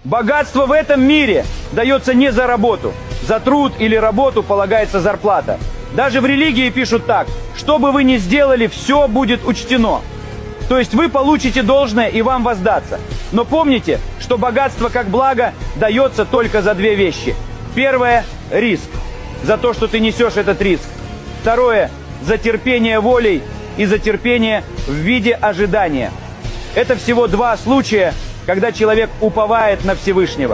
Богатство в этом мире дается не за работу. За труд или работу полагается зарплата. Даже в религии пишут так: что бы вы ни сделали, все будет учтено. То есть вы получите должное и вам воздастся. Но помните, что богатство как благо дается только за две вещи. Первое – риск. За то, что ты несешь этот риск. Второе – за терпение волей и за терпение в виде ожидания. Это всего два случая, когда человек уповает на Всевышнего.